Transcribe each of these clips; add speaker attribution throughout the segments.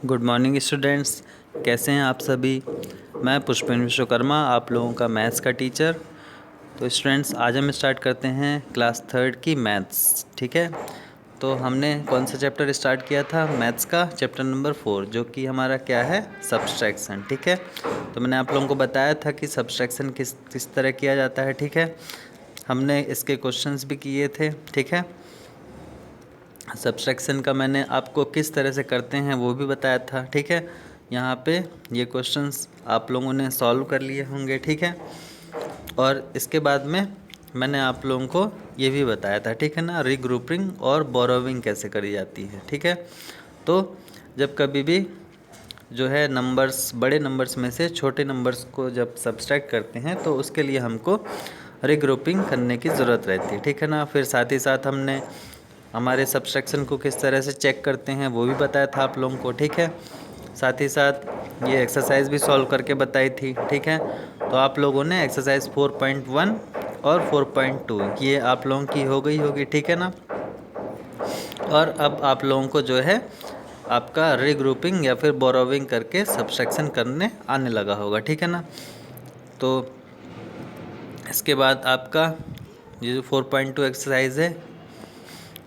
Speaker 1: Good morning students. कैसे हैं आप सभी। मैं पुष्पेंद्र विश्वकर्मा, आप लोगों का मैथ्स का टीचर। तो स्टूडेंट्स, आज हम स्टार्ट करते हैं क्लास थर्ड की मैथ्स। ठीक है, तो हमने कौन सा चैप्टर स्टार्ट किया था? मैथ्स का चैप्टर नंबर 4, जो कि हमारा क्या है? सब्सट्रैक्शन। ठीक है, तो मैंने आप लोगों को बताया था कि सब्सट्रैक्शन किस किस तरह किया जाता है। ठीक है, हमने इसके क्वेश्चंस भी किए थे। ठीक है, सब्सट्रैक्शन का मैंने आपको किस तरह से करते हैं वो भी बताया था। ठीक है, यहाँ पे ये क्वेश्चंस आप लोगों ने सॉल्व कर लिए होंगे। ठीक है, और इसके बाद में मैंने आप लोगों को ये भी बताया था, ठीक है ना, रीग्रुपिंग और बोरोविंग कैसे करी जाती है। ठीक है, तो जब कभी भी जो है नंबर्स, बड़े नंबर्स में से छोटे नंबर्स को जब सब्सट्रैक्ट करते हैं तो उसके लिए हमको रीग्रुपिंग करने की ज़रूरत रहती है। ठीक है ना, फिर साथ ही साथ हमने हमारे सब्सट्रैक्शन को किस तरह से चेक करते हैं वो भी बताया था आप लोगों को। ठीक है, साथ ही साथ ये एक्सरसाइज भी सॉल्व करके बताई थी। ठीक है, तो आप लोगों ने एक्सरसाइज 4.1 और 4.2 ये आप लोगों की हो गई होगी। ठीक है ना, और अब आप लोगों को जो है आपका रीग्रुपिंग या फिर बोरोविंग करके सब्सट्रैक्शन करने आने लगा होगा। ठीक है ना, तो इसके बाद आपका ये जो 4.2 एक्सरसाइज है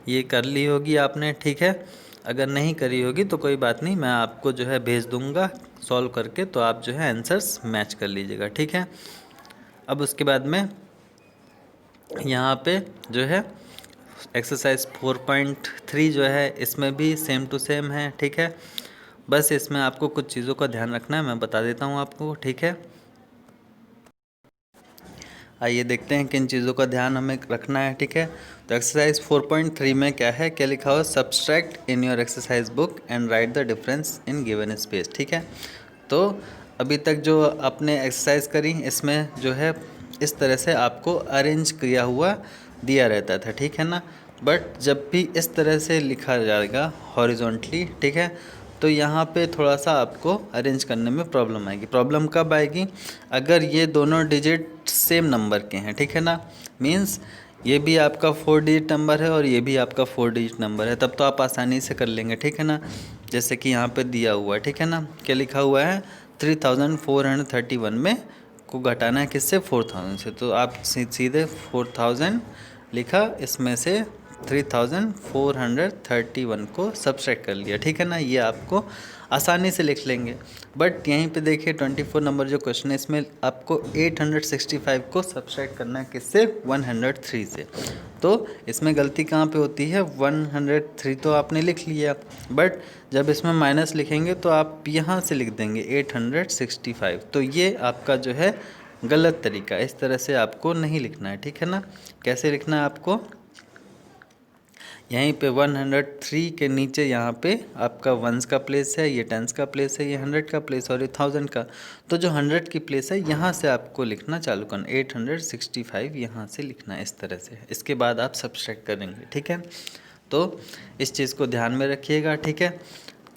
Speaker 1: ये कर ली होगी आपने। ठीक है, अगर नहीं करी होगी तो कोई बात नहीं, मैं आपको जो है भेज दूंगा सॉल्व करके, तो आप जो है आंसर्स मैच कर लीजिएगा। ठीक है, अब उसके बाद में यहाँ पे जो है एक्सरसाइज 4.3 जो है इसमें भी सेम टू सेम है। ठीक है, बस इसमें आपको कुछ चीज़ों का ध्यान रखना है, मैं बता देता हूँ आपको। ठीक है, आइए देखते हैं किन चीज़ों का ध्यान हमें रखना है। ठीक है, तो एक्सरसाइज 4.3 में क्या है, क्या लिखा हुआ? Subtract in your exercise book and right the difference in given space. ठीक है, तो अभी तक जो आपने एक्सरसाइज करी इसमें जो है इस तरह से आपको अरेंज किया हुआ दिया रहता था। ठीक है ना, बट जब भी इस तरह से लिखा जाएगा हॉरिजॉन्टली, ठीक है, तो यहाँ पे थोड़ा सा आपको अरेंज करने में प्रॉब्लम आएगी। प्रॉब्लम कब आएगी? अगर ये दोनों डिजिट सेम नंबर के हैं। ठीक है ना, मीन्स ये भी आपका 4 डिजिट नंबर है और ये भी आपका 4 डिजिट नंबर है, तब तो आप आसानी से कर लेंगे। ठीक है ना, जैसे कि यहाँ पे दिया हुआ है। ठीक है ना, क्या लिखा हुआ है? 3431 में को घटाना है किससे? 4000 से, तो आप सीधे 4000 लिखा, इसमें से 3431 को सब्सट्रैक्ट कर लिया। ठीक है ना, ये आपको आसानी से लिख लेंगे। बट यहीं पे देखिए 24 नंबर जो क्वेश्चन है इसमें आपको 865 को सब्सट्रैक्ट करना है किससे? 103 से। तो इसमें गलती कहाँ पे होती है? 103 तो आपने लिख लिया, बट जब इसमें माइनस लिखेंगे तो आप यहाँ से लिख देंगे 865, तो ये आपका जो है गलत तरीका। इस तरह से आपको नहीं लिखना है। ठीक है ना, कैसे लिखना है आपको? यहीं पे 103 के नीचे यहाँ पे आपका वंस का प्लेस है, ये टेंस का प्लेस है, ये 100 का प्लेस और ये 1000 का। तो जो 100 की प्लेस है यहाँ से आपको लिखना चालू करना, 865 यहाँ से लिखना है इस तरह से। इसके बाद आप सब्सट्रैक्ट करेंगे। ठीक है, तो इस चीज़ को ध्यान में रखिएगा। ठीक है,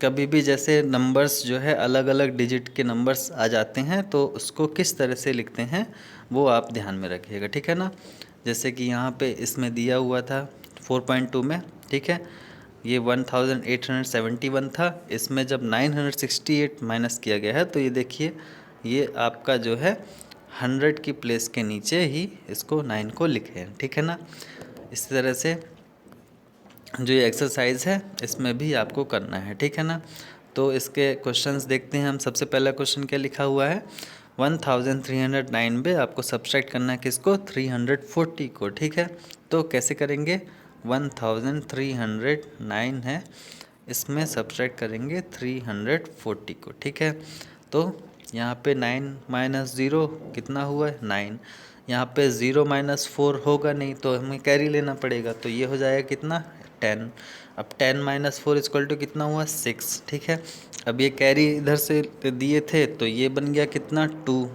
Speaker 1: कभी भी जैसे नंबर्स जो है अलग अलग डिजिट के नंबर्स आ जाते हैं तो उसको किस तरह से लिखते हैं वो आप ध्यान में रखिएगा। ठीक है ना, जैसे कि यहाँ पे इसमें दिया हुआ था 4.2 में। ठीक है, ये 1871 था, इसमें जब 968 माइनस किया गया है तो ये देखिए ये आपका जो है 100 की प्लेस के नीचे ही इसको 9 को लिखे हैं। ठीक है ना, इस तरह से जो ये एक्सरसाइज है इसमें भी आपको करना है। ठीक है ना, तो इसके क्वेश्चंस देखते हैं हम। सबसे पहला क्वेश्चन क्या लिखा हुआ है? 1309 में आपको सब्सट्रैक्ट करना है किसको? 340 को। ठीक है, तो कैसे करेंगे? 1309 है, इसमें सब्सट्रैक्ट करेंगे 340 को। ठीक है, तो यहाँ पे 9 माइनस 0 कितना हुआ है? 9। यहाँ पे 0 माइनस 4 होगा नहीं तो हमें कैरी लेना पड़ेगा, तो ये हो जाएगा कितना? 10। अब 10 माइनस 4 इक्वल टू कितना हुआ? 6। ठीक है, अब ये कैरी इधर से दिए थे तो ये बन गया कितना? 2।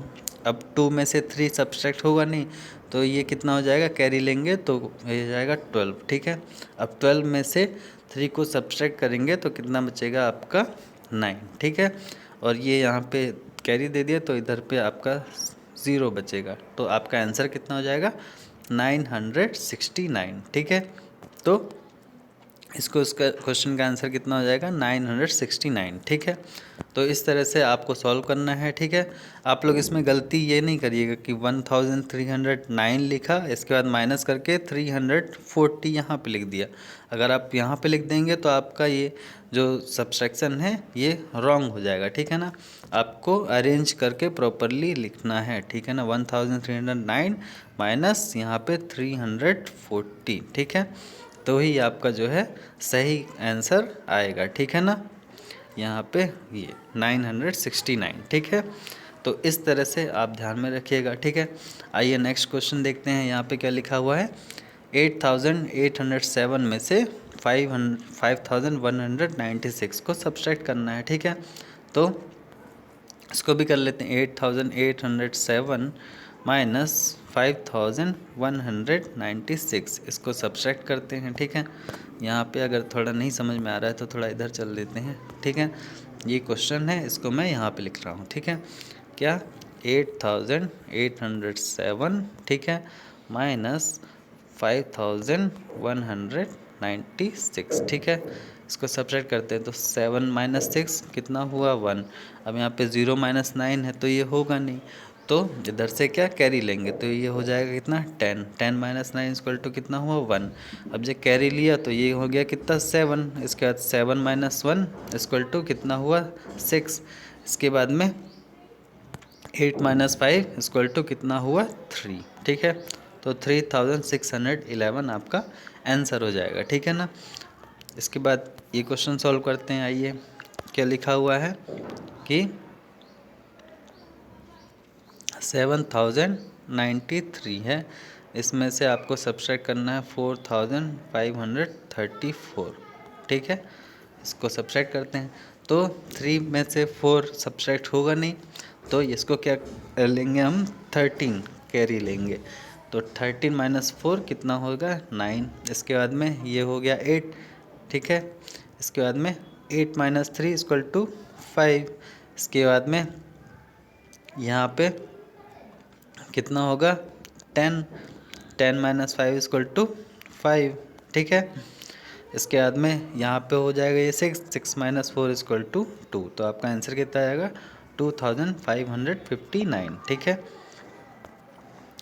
Speaker 1: अब 2 में से 3 सब्सट्रैक्ट होगा नहीं तो ये कितना हो जाएगा? कैरी लेंगे तो ये हो जाएगा 12। ठीक है, अब 12 में से 3 को सब्सट्रैक्ट करेंगे तो कितना बचेगा आपका? 9। ठीक है, और ये यहाँ पे कैरी दे दिया तो इधर पे आपका 0 बचेगा, तो आपका आंसर कितना हो जाएगा? 969। ठीक है, तो इसको इसका क्वेश्चन का आंसर कितना हो जाएगा 969, ठीक है। तो इस तरह से आपको सॉल्व करना है, ठीक है। आप लोग इसमें गलती ये नहीं करिएगा कि 1309 लिखा, इसके बाद माइनस करके 340 यहाँ पे लिख दिया। अगर आप यहाँ पे लिख देंगे तो आपका ये जो सब्सट्रैक्शन है ये रॉन्ग हो जाएगा, ठीक है ना। आपको अरेंज करके प्रॉपरली लिखना है, ठीक है ना। 1309 माइनस यहाँ पे 340, ठीक है। तो ही आपका जो है सही आंसर आएगा, ठीक है ना। यहाँ पे ये 969, ठीक है। तो इस तरह से आप ध्यान में रखिएगा, ठीक है। आइए नेक्स्ट क्वेश्चन देखते हैं। यहाँ पे क्या लिखा हुआ है, 8807 में से 5196 को सब्सट्रैक्ट करना है, ठीक है। तो इसको भी कर लेते हैं। 8807 माइनस 5196, इसको सब्सट्रैक्ट करते हैं, ठीक है। यहाँ पे अगर थोड़ा नहीं समझ में आ रहा है तो थोड़ा इधर चल लेते हैं, ठीक है। ये क्वेश्चन है, इसको मैं यहाँ पे लिख रहा हूँ, ठीक है। क्या 8807, ठीक है, माइनस 5196, ठीक है। इसको सब्ट्रैक्ट करते हैं तो 7 माइनस 6 कितना हुआ 1। अब यहाँ पे 0 माइनस 9 है तो ये होगा नहीं, तो इधर से क्या कैरी लेंगे तो ये हो जाएगा कितना 10। 10 माइनस 9 इक्वल टू कितना हुआ 1। अब जब कैरी लिया तो ये हो गया कितना 7। इसके बाद 7 माइनस 1 इक्वल टू कितना हुआ 6। इसके बाद में 8 माइनस 5 इक्वल टू कितना हुआ 3, ठीक है। तो 3611 आपका आंसर हो जाएगा, ठीक है ना। इसके बाद ये क्वेश्चन सॉल्व करते हैं। आइए क्या लिखा हुआ है कि 7093 है, इसमें से आपको सब्सट्रैक्ट करना है 4534, ठीक है। इसको सब्सट्रैक्ट करते हैं तो 3 में से 4 सब्सट्रैक्ट होगा नहीं, तो इसको क्या लेंगे हम 13 कैरी लेंगे। तो 13 माइनस 4 कितना होगा 9। इसके बाद में ये हो गया 8, ठीक है। इसके बाद में 8 माइनस 3 इक्वल टू 5। इसके बाद में यहाँ पे कितना होगा 10। 10 माइनस 5 इक्वल टू 5, ठीक है। इसके बाद में यहाँ पे हो जाएगा ये 6 माइनस 4 इक्वल टू 2। तो आपका आंसर कितना आएगा 2559, ठीक है।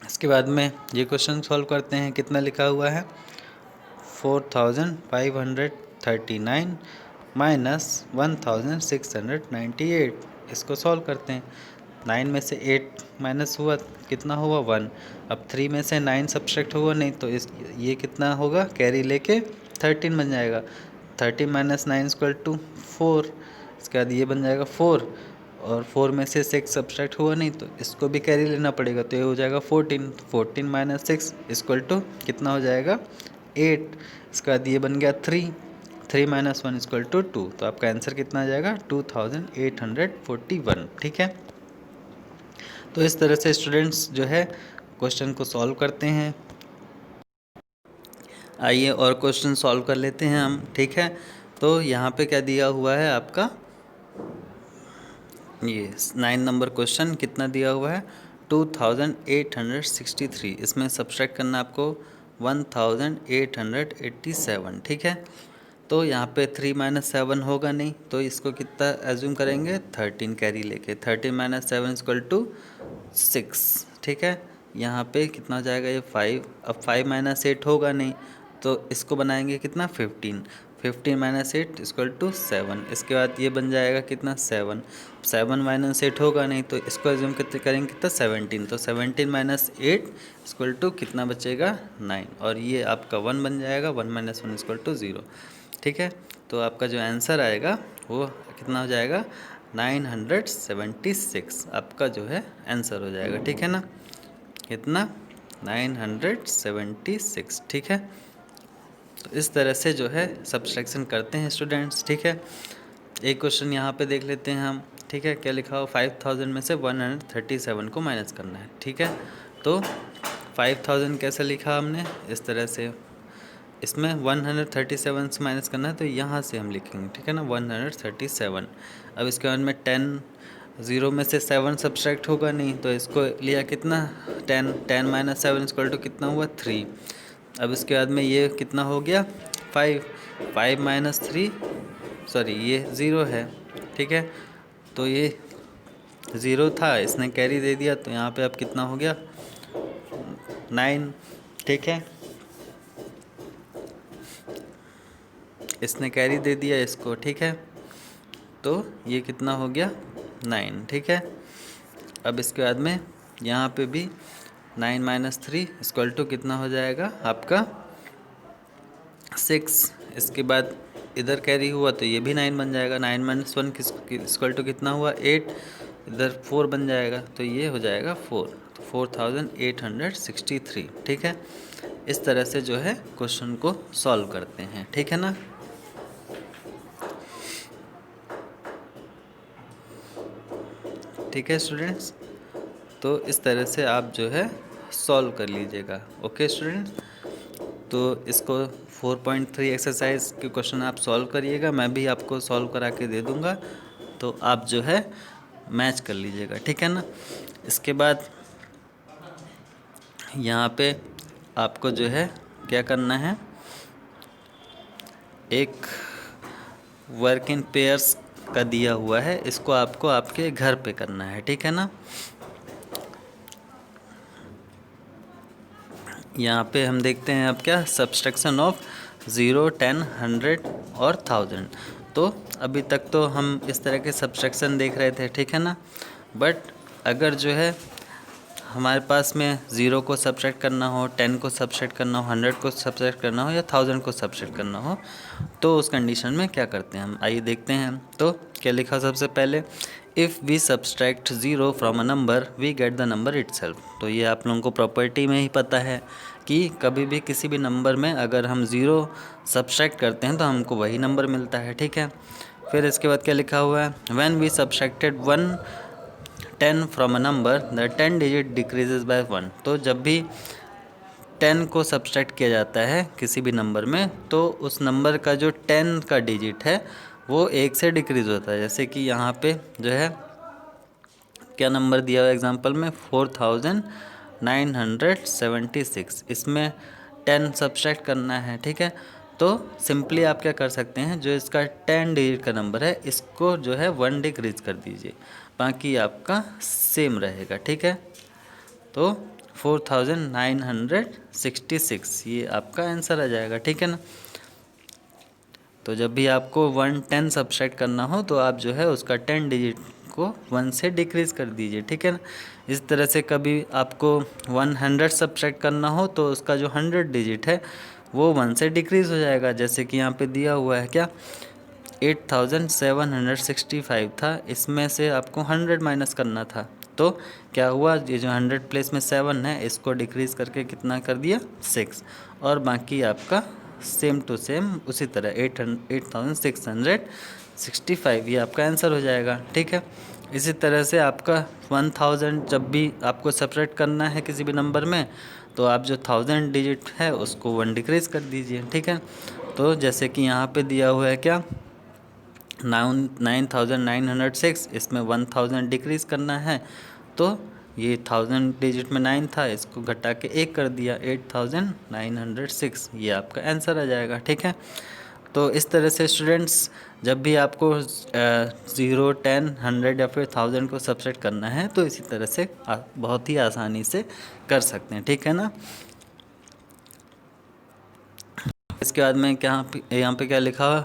Speaker 1: इसके बाद में ये क्वेश्चन सॉल्व करते हैं। कितना लिखा हुआ है 4539 माइनस 1698, इसको सॉल्व करते हैं। 9 में से 8 माइनस हुआ कितना हुआ 1। अब 3 में से 9 सब्सट्रैक्ट हुआ नहीं, तो इस ये कितना होगा कैरी लेके 13 बन जाएगा। 13 माइनस 9 इक्वल टू 4। इसके बाद ये बन जाएगा 4, और 4 में से 6 सब्सट्रैक्ट हुआ नहीं, तो इसको भी कैरी लेना पड़ेगा, तो ये हो जाएगा 14। 14 माइनस 6 इक्वल टू कितना हो जाएगा 8। इसके बाद ये बन गया 3। 3 माइनस 1 इक्वल टू 2। तो आपका आंसर कितना आ जाएगा 2841, ठीक है। तो इस तरह से स्टूडेंट्स जो है क्वेश्चन को सॉल्व करते हैं। आइए और क्वेश्चन सॉल्व कर लेते हैं हम, ठीक है। तो यहाँ पे क्या दिया हुआ है आपका, ये 9 नंबर क्वेश्चन कितना दिया हुआ है 2863। इसमें सब्सट्रैक्ट करना आपको 1887, ठीक है। तो यहाँ पे 3 माइनस 7 होगा नहीं, तो इसको कितना एज्यूम करेंगे 13 कैरी लेके। 13 माइनस 7 इक्वल टू 6, ठीक है। यहाँ पे कितना हो जाएगा ये 5। अब 5 माइनस 8 होगा नहीं, तो इसको बनाएंगे कितना 15। 15 माइनस 8 इक्वल टू 7। इसके बाद ये बन जाएगा कितना 7। 7 माइनस 8 होगा नहीं, तो इसको एज्यूम कितने करेंगे कितना 17। तो 17 माइनस 8 इक्वल टू कितना बचेगा 9, और ये आपका 1 बन जाएगा। 1 माइनस 1 इक्वल टू 0, ठीक है। तो आपका जो आंसर आएगा वो कितना हो जाएगा 976 आपका जो है आंसर हो जाएगा, ठीक है ना। कितना 976, ठीक है। तो इस तरह से जो है सब्सट्रैक्शन करते हैं स्टूडेंट्स, ठीक है। एक क्वेश्चन यहाँ पे देख लेते हैं हम, ठीक है। क्या लिखा हो 5000 में से 137 को माइनस करना है, ठीक है। तो 5000 कैसे लिखा हमने इस तरह से, इसमें 137 से माइनस करना है, तो यहाँ से हम लिखेंगे, ठीक है ना 137। अब इसके बाद में 10, 0 में से 7 सब्सट्रैक्ट होगा नहीं, तो इसको लिया कितना 10। 10 माइनस 7 इक्वल टू कितना हुआ 3। अब इसके बाद में ये कितना हो गया 5, 5 माइनस 3, सॉरी ये 0 है, ठीक है। तो ये 0 था, इसने कैरी दे दिया, तो यहाँ पे अब कितना हो गया 9, ठीक है। इसने कैरी दे दिया इसको, ठीक है। तो ये कितना हो गया 9, ठीक है। अब इसके बाद में यहाँ पे भी 9 माइनस 3 इक्वल टू कितना हो जाएगा आपका 6। इसके बाद इधर कैरी हुआ तो ये भी 9 बन जाएगा। 9 माइनस 1 इक्वल टू कितना हुआ 8, इधर 4 बन जाएगा, तो ये हो जाएगा 4, तो 4863, ठीक है। इस तरह से जो है क्वेश्चन को सॉल्व करते हैं, ठीक है ना। ठीक है स्टूडेंट्स, तो इस तरह से आप जो है सॉल्व कर लीजिएगा। ओके स्टूडेंट्स, तो इसको 4.3 एक्सरसाइज के क्वेश्चन आप सॉल्व करिएगा, मैं भी आपको सॉल्व करा के दे दूँगा, तो आप जो है मैच कर लीजिएगा, ठीक है ना। इसके बाद यहाँ पे आपको जो है क्या करना है, एक वर्क इन पेयर्स का दिया हुआ है, इसको आपको आपके घर पे करना है, ठीक है ना। यहाँ पे हम देखते हैं अब क्या सब्सट्रैक्शन ऑफ 0, 10, 100 और 1000। तो अभी तक तो हम इस तरह के सब्सट्रैक्शन देख रहे थे, ठीक है ना। बट अगर जो है हमारे पास में 0 को सब्सट्रैक्ट करना हो, 10 को सब्सट्रैक्ट करना हो, 100 को सब्सट्रैक्ट करना हो या 1000 को सब्सट्रैक्ट करना हो, तो उस कंडीशन में क्या करते हैं हम, आइए देखते हैं। तो क्या लिखा सबसे पहले, if we subtract 0 from a number we get the number itself. तो ये आप लोगों को प्रॉपर्टी में ही पता है कि कभी भी किसी भी नंबर में अगर हम 0 सब्सट्रैक्ट करते हैं तो हमको वही नंबर मिलता है, ठीक है। फिर इसके बाद क्या लिखा हुआ है, when we subtracted 10 from a number the 10 digit decreases by 1। तो जब भी 10 को सब्सट्रैक्ट किया जाता है किसी भी नंबर में, तो उस नंबर का जो 10 का डिजिट है वो 1 से डिक्रीज़ होता है। जैसे कि यहाँ पे जो है क्या नंबर दिया हुआ एग्जांपल में 4976, इसमें 10 सब्सट्रैक्ट करना है, ठीक है। तो सिंपली आप क्या कर सकते हैं, जो इसका 10 डिजिट का नंबर है इसको जो है 1 डिक्रीज कर दीजिए, बाकी आपका सेम रहेगा, ठीक है। तो 4966 ये आपका आंसर आ जाएगा, ठीक है ना। तो जब भी आपको 10 सब्सट्रैक्ट करना हो तो आप जो है उसका 10 डिजिट को 1 से डिक्रीज़ कर दीजिए, ठीक है ना। इस तरह से कभी आपको 100 सब्सट्रैक्ट करना हो तो उसका जो 100 डिजिट है वो 1 से डिक्रीज़ हो जाएगा। जैसे कि यहाँ पे दिया हुआ है क्या 8765 था, इसमें से आपको 100 माइनस करना था, तो क्या हुआ, ये जो 100 प्लेस में 7 है इसको डिक्रीज़ करके कितना कर दिया 6, और बाकी आपका सेम टू सेम उसी तरह 8665 ये आपका आंसर हो जाएगा, ठीक है। इसी तरह से आपका 1000 जब भी आपको सब्ट्रैक्ट करना है किसी भी नंबर में, तो आप जो 1000 डिजिट है उसको 1 डिक्रीज़ कर दीजिए, ठीक है। तो जैसे कि यहाँ पे दिया हुआ है क्या 9906, इसमें 1000 डिक्रीज़ करना है, तो ये 1000 डिजिट में 9 था, इसको घटा के 1 कर दिया 8906, ये आपका आंसर आ जाएगा, ठीक है। तो इस तरह से स्टूडेंट्स जब भी आपको 0, 10, 100 या फिर 1000 को सब्सट्रैक्ट करना है तो इसी तरह से आप बहुत ही आसानी से कर सकते हैं, ठीक है ना। इसके बाद में क्या यहाँ पे क्या लिखा हुआ,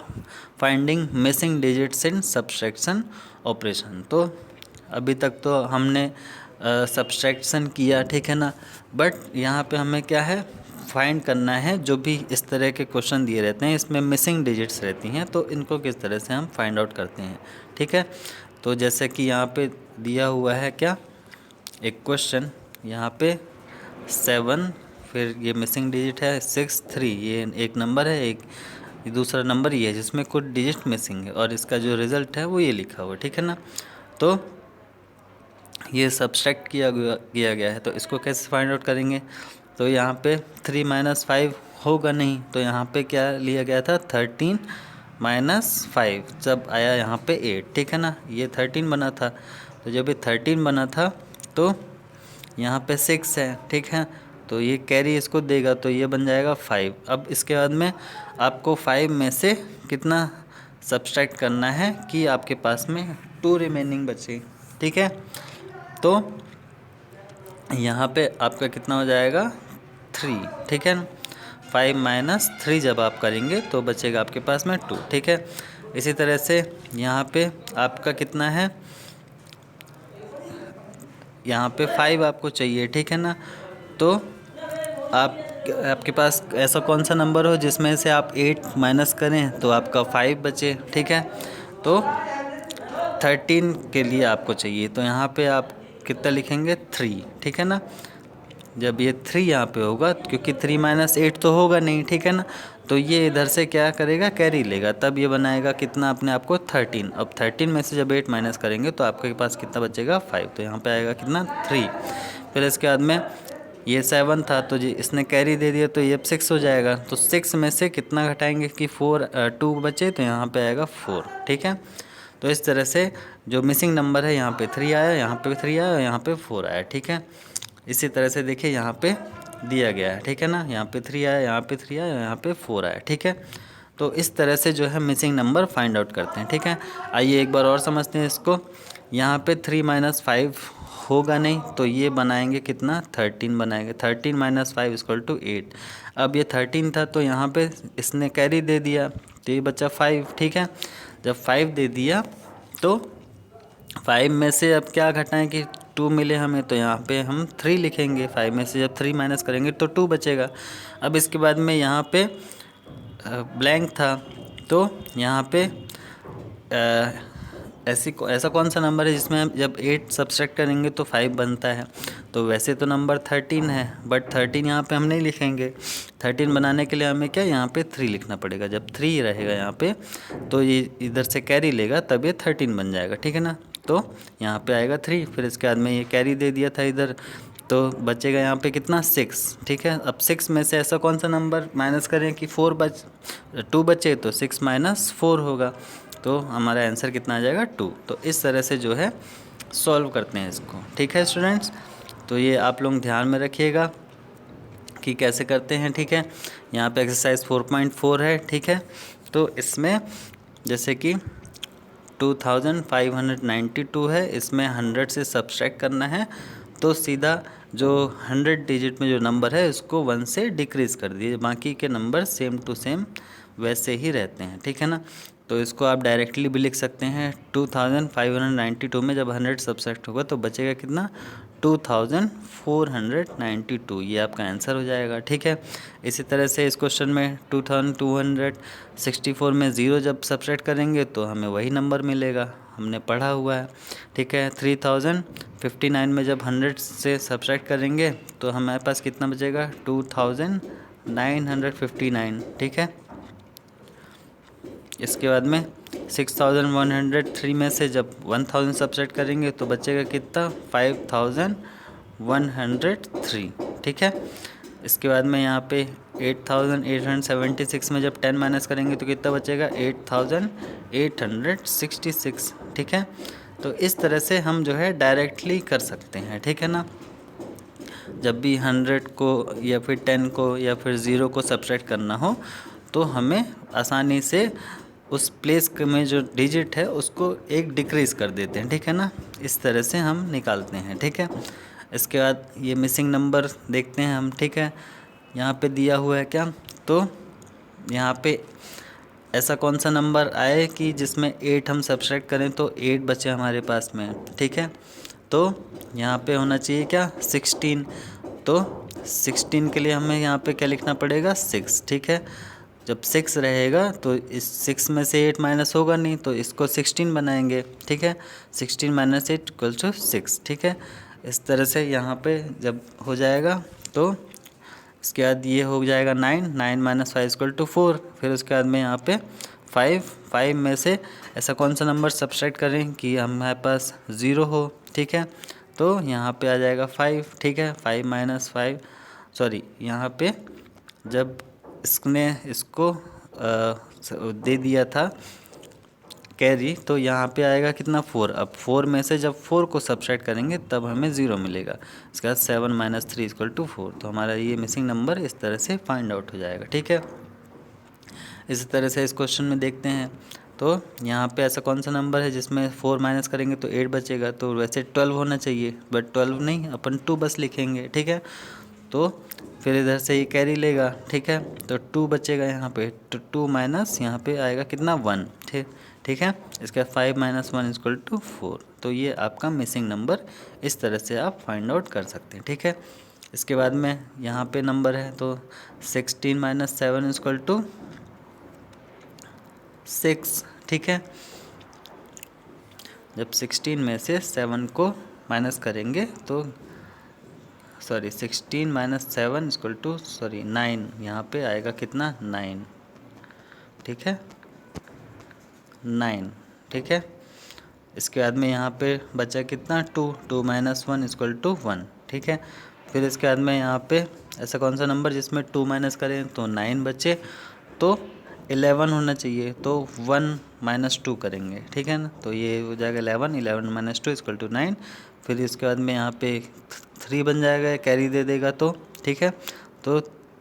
Speaker 1: finding missing digits in subtraction operation. तो अभी तक तो हमने सब्सट्रैक्शन किया, ठीक है ना, बट यहाँ पे हमें क्या है फाइंड करना है। जो भी इस तरह के क्वेश्चन दिए रहते हैं इसमें मिसिंग डिजिट्स रहती हैं, तो इनको किस तरह से हम फाइंड आउट करते हैं, ठीक है। तो जैसे कि यहाँ पे दिया हुआ है क्या एक क्वेश्चन, यहाँ पे 7, फिर ये मिसिंग डिजिट है 6, 3, ये एक नंबर है, एक दूसरा नंबर ये है जिसमें कुछ डिजिट मिसिंग है, और इसका जो रिज़ल्ट है वो ये लिखा हुआ है, ठीक है ना। तो ये सब्सट्रैक्ट किया गया है, तो इसको कैसे फाइंड आउट करेंगे। तो यहाँ पे 3 - 5 होगा नहीं, तो यहाँ पे क्या लिया गया था 13 - 5, जब आया यहाँ पे 8, ठीक है ना। ये 13 बना था, तो जब ये 13 बना था तो यहाँ पे 6 है, ठीक है। तो ये कैरी इसको देगा, तो ये बन जाएगा 5। अब इसके बाद में आपको 5 में से कितना सब्सट्रैक्ट करना है कि आपके पास में 2 रिमेनिंग बचे, ठीक है। तो यहाँ पे आपका कितना हो जाएगा 3, ठीक है ना। 5 माइनस 3 जब आप करेंगे तो बचेगा आपके पास में 2, ठीक है। इसी तरह से यहाँ पे आपका कितना है, यहाँ पे 5 आपको चाहिए, ठीक है ना। तो आपके पास ऐसा कौन सा नंबर हो जिसमें से आप 8 माइनस करें तो आपका 5 बचे, ठीक है। तो 13 के लिए आपको चाहिए, तो यहाँ पे आप कितना लिखेंगे 3, ठीक है ना। जब ये 3 यहाँ पे होगा, क्योंकि 3 माइनस 8 तो होगा नहीं, ठीक है ना, तो ये इधर से क्या करेगा, कैरी लेगा, तब ये बनाएगा कितना अपने आप को 13। अब 13 में से जब 8 माइनस करेंगे तो आपके पास कितना बचेगा 5, तो यहाँ पे आएगा कितना 3। फिर इसके बाद में ये 7 था तो जी इसने कैरी दे दिया, तो ये अब 6 हो जाएगा। तो 6 में से कितना घटाएंगे कि 2 बचे, तो यहाँ पे आएगा 4, ठीक है। तो इस तरह से जो मिसिंग नंबर है यहाँ पे 3 आया, यहाँ पे 3 आया, यहाँ पे 4 आया, ठीक है। इसी तरह से देखिए यहाँ पे दिया गया है, ठीक है ना, यहाँ पे 3 आया, यहाँ पे 3 आया, यहाँ पे 4 आया, ठीक है। तो इस तरह से जो है मिसिंग नंबर फाइंड आउट करते हैं, ठीक है। आइए एक बार और समझते हैं इसको। यहाँ पे 3 माइनस 5 होगा नहीं, तो ये बनाएंगे कितना 13 बनाएंगे। 13 माइनस 5 इक्वल टू 8। अब ये 13 था तो यहाँ पे इसने कैरी दे दिया, तो ये बचा 5, ठीक है। जब 5 दे दिया तो 5 में से अब क्या घटाएं कि 2 मिले हमें, तो यहाँ पे हम 3 लिखेंगे। 5 में से जब 3 माइनस करेंगे तो 2 बचेगा। अब इसके बाद में यहाँ पे ब्लैंक था, तो यहाँ पे ऐसा कौन सा नंबर है जिसमें हम जब 8 सब्सट्रैक्ट करेंगे तो 5 बनता है। तो वैसे तो नंबर 13 है, बट 13 यहाँ पे हम नहीं लिखेंगे। 13 बनाने के लिए हमें क्या यहाँ पे 3 लिखना पड़ेगा। जब 3 रहेगा यहाँ पे तो ये इधर से कैरी लेगा, तब ये 13 बन जाएगा, ठीक है ना। तो यहाँ पे आएगा 3, फिर इसके बाद में ये कैरी दे दिया था इधर, तो बचेगा यहाँ पे कितना 6, ठीक है। अब 6 में से ऐसा कौन सा नंबर माइनस करें कि 2 बचे, तो 6 माइनस 4 होगा, तो हमारा आंसर कितना आ जाएगा 2। तो इस तरह से जो है सॉल्व करते हैं इसको, ठीक है स्टूडेंट्स। तो ये आप लोग ध्यान में रखिएगा कि कैसे करते हैं, ठीक है। यहाँ पे एक्सरसाइज 4.4 है, ठीक है। तो इसमें जैसे कि 2592 है, इसमें 100 से सब्सट्रैक्ट करना है, तो सीधा जो 100 डिजिट में जो नंबर है उसको 1 से डिक्रीज़ कर दिए, बाकी के नंबर सेम टू सेम वैसे ही रहते हैं, ठीक है ना। तो इसको आप डायरेक्टली भी लिख सकते हैं। 2592 में जब 100 सब्सट्रैक्ट होगा तो बचेगा कितना 2492, ये आपका आंसर हो जाएगा, ठीक है। इसी तरह से इस क्वेश्चन में 2264 में 0 जब सब्सट्रैक्ट करेंगे तो हमें वही नंबर मिलेगा, हमने पढ़ा हुआ है, ठीक है। 3059 में जब 100 से सब्सट्रैक्ट करेंगे तो हमारे पास कितना बचेगा 2959, ठीक है। इसके बाद में 6103 में से जब 1000 सब्सट्रैक्ट करेंगे तो बचेगा कितना 5103, ठीक है। इसके बाद में यहाँ पे 8876 में जब 10 माइनस करेंगे तो कितना बचेगा 8866, ठीक है। तो इस तरह से हम जो है डायरेक्टली कर सकते हैं, ठीक है ना। जब भी 100 को या फिर 10 को या फिर 0 को सब्सट्रैक्ट करना हो तो हमें आसानी से उस प्लेस में जो डिजिट है उसको एक डिक्रीज़ कर देते हैं, ठीक है ना। इस तरह से हम निकालते हैं, ठीक है। इसके बाद ये मिसिंग नंबर देखते हैं हम, ठीक है। यहाँ पे दिया हुआ है क्या, तो यहाँ पे ऐसा कौन सा नंबर आए कि जिसमें 8 हम सब्सट्रैक्ट करें तो 8 बचे हमारे पास में, ठीक है। तो यहाँ पे होना चाहिए क्या 16, तो 16 के लिए हमें यहाँ पे क्या लिखना पड़ेगा 6, ठीक है। जब 6 रहेगा तो इस 6 में से 8 माइनस होगा नहीं, तो इसको 16 बनाएंगे, ठीक है। 16 माइनस 8 इक्वल टू 6, ठीक है। इस तरह से यहाँ पे जब हो जाएगा तो इसके बाद ये हो जाएगा 9 माइनस 5 इक्वल टू 4। फिर उसके बाद में यहाँ पे 5 में से ऐसा कौन सा नंबर सब्सट्रैक्ट करें कि हमारे पास 0 हो, ठीक है। तो यहाँ पे आ जाएगा 5, ठीक है। 5 माइनस 5 सॉरी यहाँ पे जब इसने इसको दे दिया था कैरी, तो यहाँ पे आएगा कितना 4। अब 4 में से जब 4 को सब्ट्रैक्ट करेंगे तब हमें 0 मिलेगा। इसके बाद 7 - 3 = 4, तो हमारा ये मिसिंग नंबर इस तरह से फाइंड आउट हो जाएगा। ठीक है, इसी तरह से इस क्वेश्चन में देखते हैं। तो यहाँ पे ऐसा कौन सा नंबर है जिसमें 4 माइनस करेंगे तो 8 बचेगा, तो वैसे 12 होना चाहिए, बट 12 नहीं, अपन 2 बस लिखेंगे। ठीक है, तो फिर इधर से ये कैरी लेगा। ठीक है, तो 2 बचेगा यहाँ पे, तो 2 माइनस यहाँ पे आएगा कितना 1। ठीक है, इसका 5 - 1 = 4। तो ये आपका मिसिंग नंबर इस तरह से आप फाइंड आउट कर सकते हैं। ठीक है, इसके बाद में यहाँ पे नंबर है, तो 16 - 7 = 6। ठीक है, जब 16 में से 7 को माइनस करेंगे तो 16 - 7 = 9, यहाँ पे आएगा कितना 9। ठीक है, 9। ठीक है, इसके बाद में यहाँ पे बचा कितना 2 - 1 = 1। ठीक है, फिर इसके बाद में यहाँ पे ऐसा कौन सा नंबर जिसमें 2 माइनस करें तो 9 बचे, तो 11 होना चाहिए, तो 1 - 2 करेंगे। ठीक है ना, तो ये हो जाएगा 11 - 2 = 9। फिर इसके बाद में यहाँ पे 3 बन जाएगा, कैरी दे देगा तो। ठीक है, तो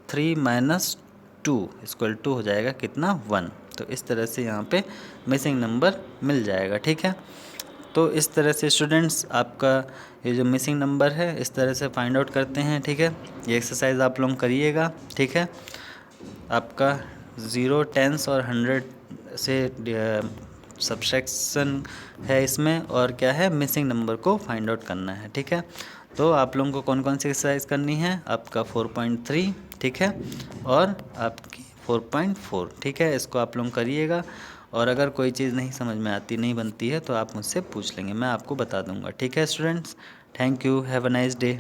Speaker 1: 3 - 2 = हो जाएगा कितना 1। तो इस तरह से यहाँ पे मिसिंग नंबर मिल जाएगा। ठीक है, तो इस तरह से स्टूडेंट्स आपका ये जो मिसिंग नंबर है इस तरह से फाइंड आउट करते हैं। ठीक है, ये एक्सरसाइज आप लोग करिएगा। ठीक है, आपका 0, 10 और 100 से सब्ट्रैक्शन है इसमें, और क्या है मिसिंग नंबर को फाइंड आउट करना है। ठीक है, तो आप लोगों को कौन कौन सी एक्सरसाइज करनी है, आपका 4.3, ठीक है, और आपकी 4.4। ठीक है, इसको आप लोग करिएगा, और अगर कोई चीज़ नहीं समझ में आती, नहीं बनती है, तो आप मुझसे पूछ लेंगे, मैं आपको बता दूंगा। ठीक है students, thank you, have a nice day.